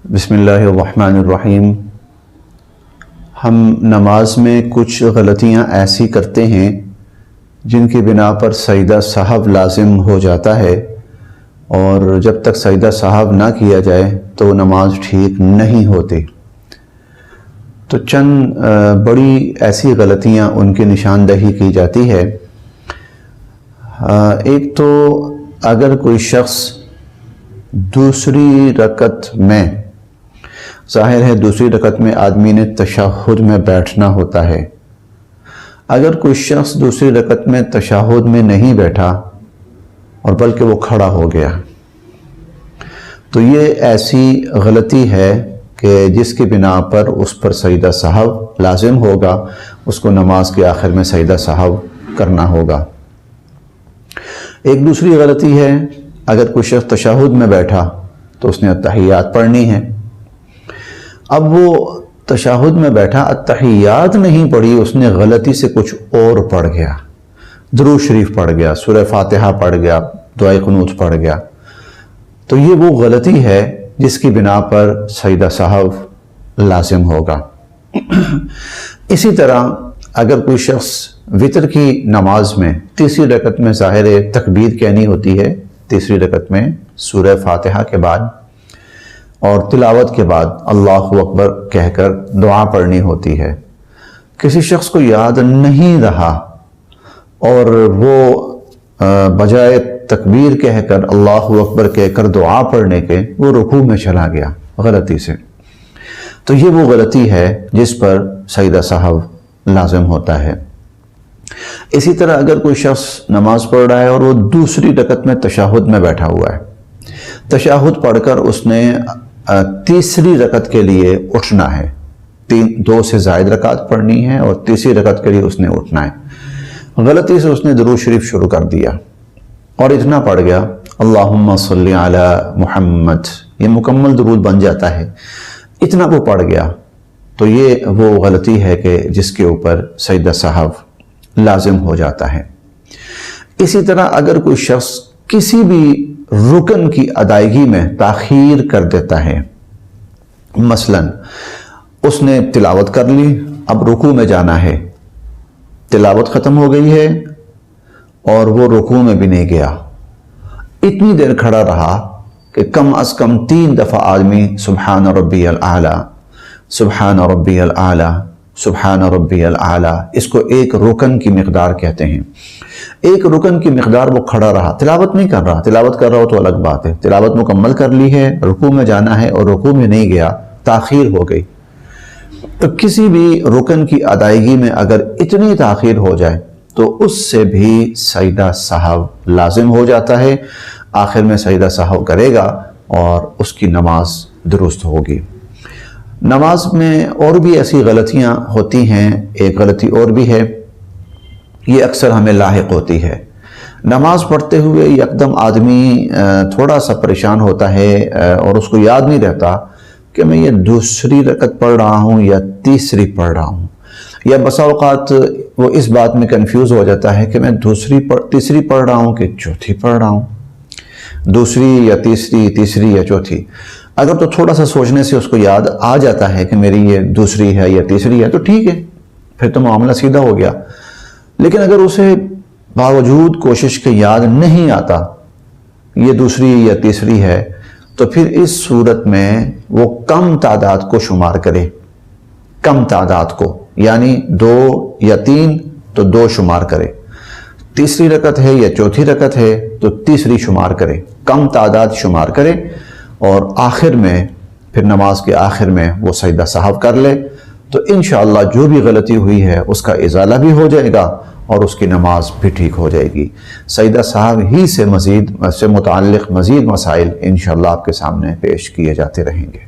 बिस्मिल्लाहिर्रहमानिर्रहीम। हम नमाज में कुछ गलतियां ऐसी करते हैं जिनकी बिना पर सजदा साहब लाजिम हो जाता है, और जब तक सजदा साहब ना किया जाए तो नमाज ठीक नहीं होती। तो चंद बड़ी ऐसी गलतियां उनकी निशानदही की जाती है। एक तो अगर कोई शख्स दूसरी रकत में, ज़ाहिर है दूसरी रकत में आदमी ने तशहुद में बैठना होता है, अगर कोई शख्स दूसरी रकत में तशहुद में नहीं बैठा और बल्कि वो खड़ा हो गया, तो ये ऐसी गलती है कि जिसकी बिना पर उस पर सजदा साहब लाजिम होगा, उसको नमाज के आखिर में सजदा साहब करना होगा। एक दूसरी गलती है, अगर कोई शख्स तशहुद में बैठा तो उसने अत्तहियात पढ़नी है। अब वो तशहुद में बैठा, अत्तहियात नहीं पढ़ी, उसने गलती से कुछ और पढ़ गया, दुरूद शरीफ पढ़ गया, सूरह फातिहा पढ़ गया, दुआए कुनूत पढ़ गया, तो ये वो गलती है जिसकी बिना पर सजदा साहब लाजिम होगा। इसी तरह अगर कोई शख्स वितर की नमाज में तीसरी रकत में ज़ाहिर तकबीर कहनी होती है, तीसरी रकत में सूरह फातिहा के बाद और तिलावत के बाद अल्लाहु अकबर कहकर दुआ पढ़नी होती है। किसी शख्स को याद नहीं रहा और वो बजाय तकबीर कहकर अल्लाहु अकबर कहकर दुआ पढ़ने के वो रुकू में चला गया गलती से, तो ये वो गलती है जिस पर सजदा साहब लाजिम होता है। इसी तरह अगर कोई शख्स नमाज पढ़ रहा है और वो दूसरी रकत में तशहुद में बैठा हुआ है, तशहुद पढ़कर उसने तीसरी रकत के लिए उठना है, 2 से ज़ायद रकात पढ़नी है और तीसरी रकत के लिए उसने उठना है, गलती से उसने दुरूद शरीफ शुरू कर दिया और इतना पढ़ गया अल्लाहुम्मा सल्ली अला मुहम्मद, ये मुकम्मल दुरूद बन जाता है, इतना वो पढ़ गया, तो ये वो गलती है कि जिसके ऊपर सजदा साहब लाजिम हो जाता है। इसी तरह अगर कोई शख्स किसी भी रुकन की अदायगी में ताखीर कर देता है, मसलन उसने तिलावत कर ली, अब रुकू में जाना है, तिलावत ख़त्म हो गई है और वो रुकू में भी नहीं गया, इतनी देर खड़ा रहा कि कम अज़ कम 3 दफ़ा आदमी सुब्हान रब्बियल आला, सुब्हान रब्बियल आला, सुब्हान रब्बियल आला, इसको एक रुकन की मिक़दार कहते हैं। एक रुकन की मिक़दार वो खड़ा रहा, तिलावत नहीं कर रहा, तिलावत कर रहा हो तो अलग बात है, तिलावत मुकम्मल कर ली है, रुकू में जाना है और रुकू में नहीं गया, ताख़ीर हो गई। तो किसी भी रुकन की अदायगी में अगर इतनी ताख़ीर हो जाए तो उससे भी सजदा साहब लाजिम हो जाता है, आखिर में सजदा साहब करेगा और उसकी नमाज दुरुस्त होगी। नमाज में और भी ऐसी गलतियां होती हैं, एक गलती और भी है, ये अक्सर हमें लाहिक होती है। नमाज पढ़ते हुए यकदम आदमी थोड़ा सा परेशान होता है और उसको याद नहीं रहता कि मैं ये दूसरी रकत पढ़ रहा हूँ या तीसरी पढ़ रहा हूँ, या बसा औक़ात वो इस बात में कंफ्यूज हो जाता है कि मैं तीसरी पढ़ रहा हूँ कि चौथी पढ़ रहा हूँ, दूसरी या तीसरी, तीसरी या चौथी। अगर तो थोड़ा सा सोचने से उसको याद आ जाता है कि मेरी ये दूसरी है या तीसरी है तो ठीक है, फिर तो मामला सीधा हो गया। लेकिन अगर उसे बावजूद कोशिश के याद नहीं आता ये दूसरी या तीसरी है, तो फिर इस सूरत में वो कम तादाद को शुमार करे, कम तादाद को, यानी 2 या 3 तो 2 शुमार करे, तीसरी रकत है या चौथी रकत है तो तीसरी शुमार करे, कम तादाद शुमार करे और आखिर में फिर नमाज के आखिर में वो सजदा साहब कर ले, तो इंशाअल्लाह जो भी गलती हुई है उसका इजाला भी हो जाएगा और उसकी नमाज भी ठीक हो जाएगी। सजदा साहब ही से मुताल्लिक़ मज़ीद मसाइल इंशाअल्लाह आपके सामने पेश किए जाते रहेंगे।